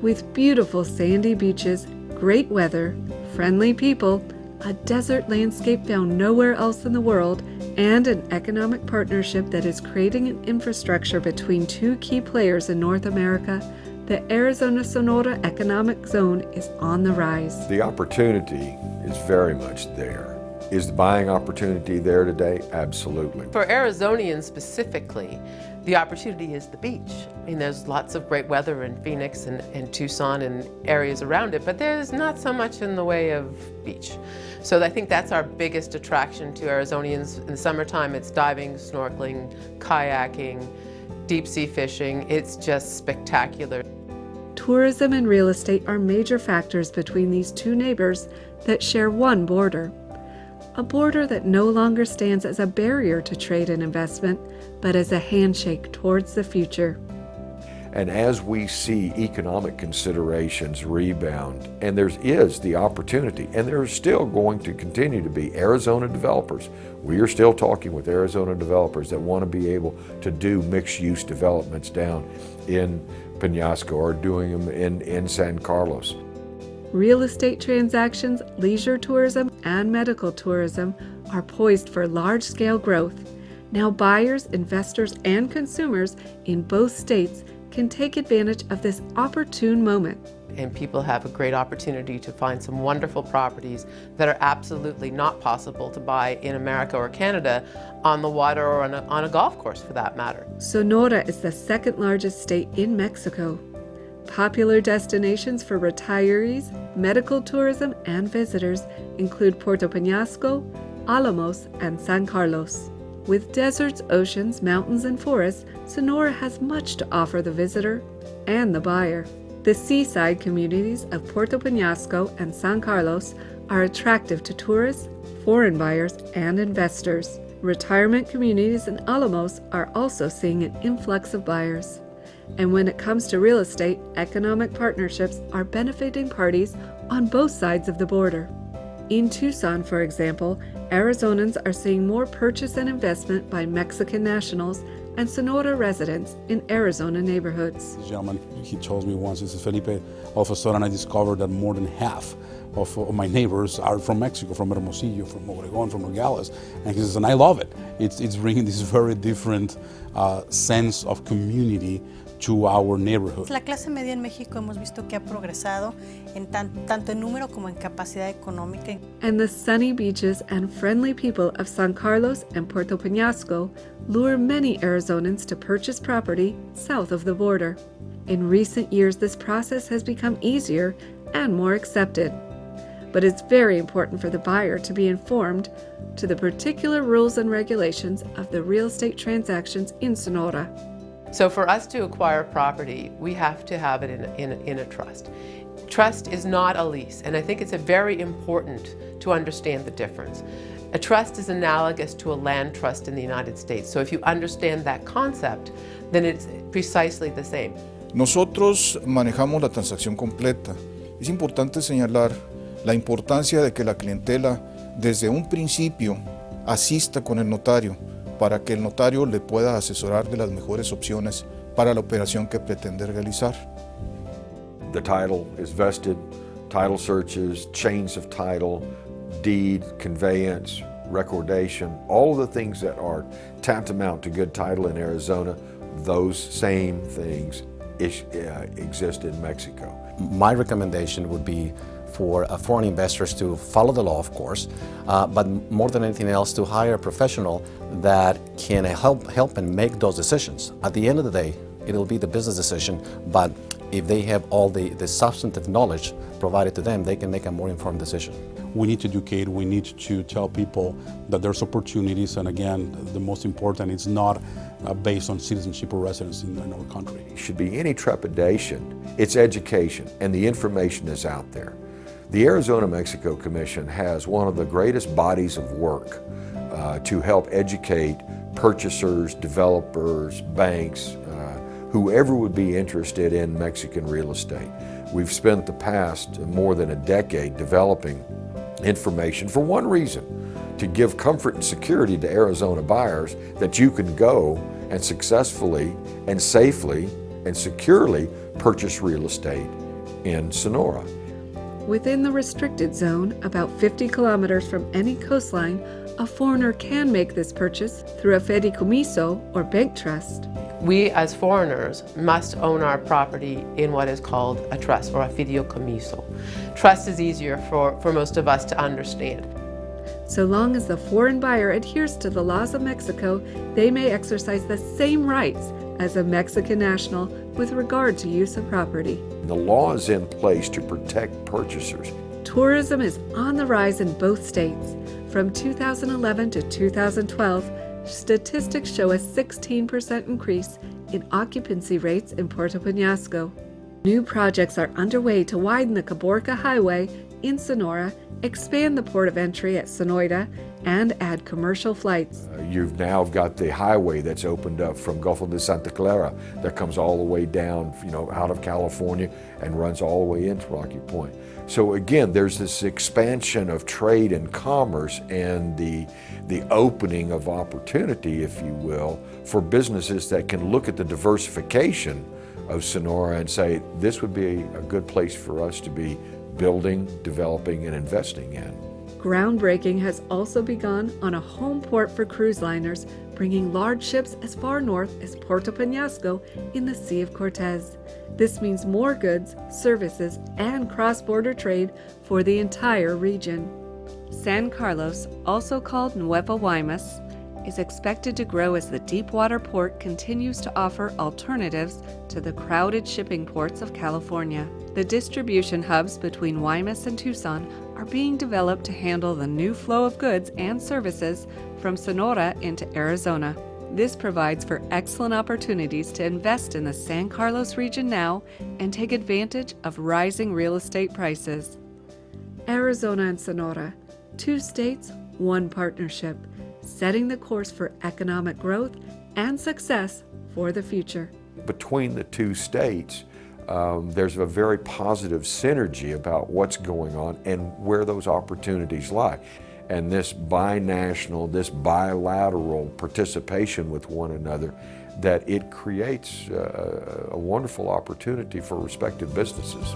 With beautiful sandy beaches, great weather, friendly people, a desert landscape found nowhere else in the world, and an economic partnership that is creating an infrastructure between two key players in North America, the Arizona-Sonora economic zone is on the rise. The opportunity is very much there. Is the buying opportunity there today? Absolutely. For Arizonians specifically, the opportunity is the beach. I mean, there's lots of great weather in Phoenix and Tucson and areas around it, but there's not so much in the way of beach. So I think that's our biggest attraction to Arizonians. In the summertime, it's diving, snorkeling, kayaking, deep sea fishing. It's just spectacular. Tourism and real estate are major factors between these two neighbors that share one border. A border that no longer stands as a barrier to trade and investment, but as a handshake towards the future. And as we see economic considerations rebound, and there is the opportunity, and there's still going to continue to be Arizona developers. We are still talking with Arizona developers that want to be able to do mixed-use developments down in Penasco or doing them in San Carlos. Real estate transactions, leisure tourism, and medical tourism are poised for large-scale growth. Now buyers, investors, and consumers in both states can take advantage of this opportune moment. And people have a great opportunity to find some wonderful properties that are absolutely not possible to buy in America or Canada on the water or on a golf course for that matter. Sonora is the second largest state in Mexico. Popular destinations for retirees, medical tourism, and visitors include Puerto Peñasco, Alamos, and San Carlos. With deserts, oceans, mountains, and forests, Sonora has much to offer the visitor and the buyer. The seaside communities of Puerto Peñasco and San Carlos are attractive to tourists, foreign buyers, and investors. Retirement communities in Alamos are also seeing an influx of buyers. And when it comes to real estate, economic partnerships are benefiting parties on both sides of the border. In Tucson, for example, Arizonans are seeing more purchase and investment by Mexican nationals and Sonora residents in Arizona neighborhoods. This gentleman, he told me once, he says, Felipe, all of a sudden I discovered that more than half of my neighbors are from Mexico, from Hermosillo, from Obregón, from Nogales. And he says, and I love it. It's bringing this very different sense of community to our neighborhood. La clase media en México hemos visto que ha progresado tanto en número como en capacidad económica. And the sunny beaches and friendly people of San Carlos and Puerto Peñasco lure many Arizonans to purchase property south of the border. In recent years, this process has become easier and more accepted. But it's very important for the buyer to be informed to the particular rules and regulations of the real estate transactions in Sonora. So for us to acquire property, we have to have it in a trust. Trust is not a lease, and I think it's very important to understand the difference. A trust is analogous to a land trust in the United States. So if you understand that concept, then it's precisely the same. Nosotros manejamos la transacción completa. Es importante señalar la importancia de que la clientela desde un principio asista con el notario para que el notario le pueda asesorar de las mejores opciones para la operación que pretende realizar. The title is vested, title searches, chains of title, deed, conveyance, recordation, all of the things that are tantamount to good title in Arizona, those same things exist in Mexico. My recommendation would be for foreign investors to follow the law, of course, but more than anything else, to hire a professional that can help and make those decisions. At the end of the day, it'll be the business decision, but if they have all the substantive knowledge provided to them, they can make a more informed decision. We need to educate, we need to tell people that there's opportunities, and again, the most important, it's not based on citizenship or residence in our country. Should be any trepidation, it's education, and the information is out there. The Arizona-Mexico Commission has one of the greatest bodies of work to help educate purchasers, developers, banks, whoever would be interested in Mexican real estate. We've spent the past more than a decade developing information for one reason, to give comfort and security to Arizona buyers that you can go and successfully and safely and securely purchase real estate in Sonora. Within the restricted zone, about 50 kilometers from any coastline, a foreigner can make this purchase through a fideicomiso or bank trust. We as foreigners must own our property in what is called a trust or a fideicomiso. Trust is easier for most of us to understand. So long as the foreign buyer adheres to the laws of Mexico, they may exercise the same rights as a Mexican national with regard to use of property. The law is in place to protect purchasers. Tourism is on the rise in both states. From 2011 to 2012, statistics show a 16% increase in occupancy rates in Puerto Peñasco. New projects are underway to widen the Caborca Highway in Sonora, expand the port of entry at Sonoita, and add commercial flights. You've now got the highway that's opened up from Gulf de Santa Clara that comes all the way down, out of California and runs all the way into Rocky Point. So again, there's this expansion of trade and commerce and the opening of opportunity, if you will, for businesses that can look at the diversification of Sonora and say, this would be a good place for us to be building, developing, and investing in. Groundbreaking has also begun on a home port for cruise liners, bringing large ships as far north as Puerto Peñasco in the Sea of Cortez. This means more goods, services, and cross-border trade for the entire region. San Carlos, also called Nueva Guaymas, is expected to grow as the deepwater port continues to offer alternatives to the crowded shipping ports of California. The distribution hubs between Guaymas and Tucson are being developed to handle the new flow of goods and services from Sonora into Arizona. This provides for excellent opportunities to invest in the San Carlos region now and take advantage of rising real estate prices. Arizona and Sonora, 2 states, 1 partnership, setting the course for economic growth and success for the future. Between the 2 states, there's a very positive synergy about what's going on and where those opportunities lie. And this binational, this bilateral participation with one another, that it creates a wonderful opportunity for respective businesses.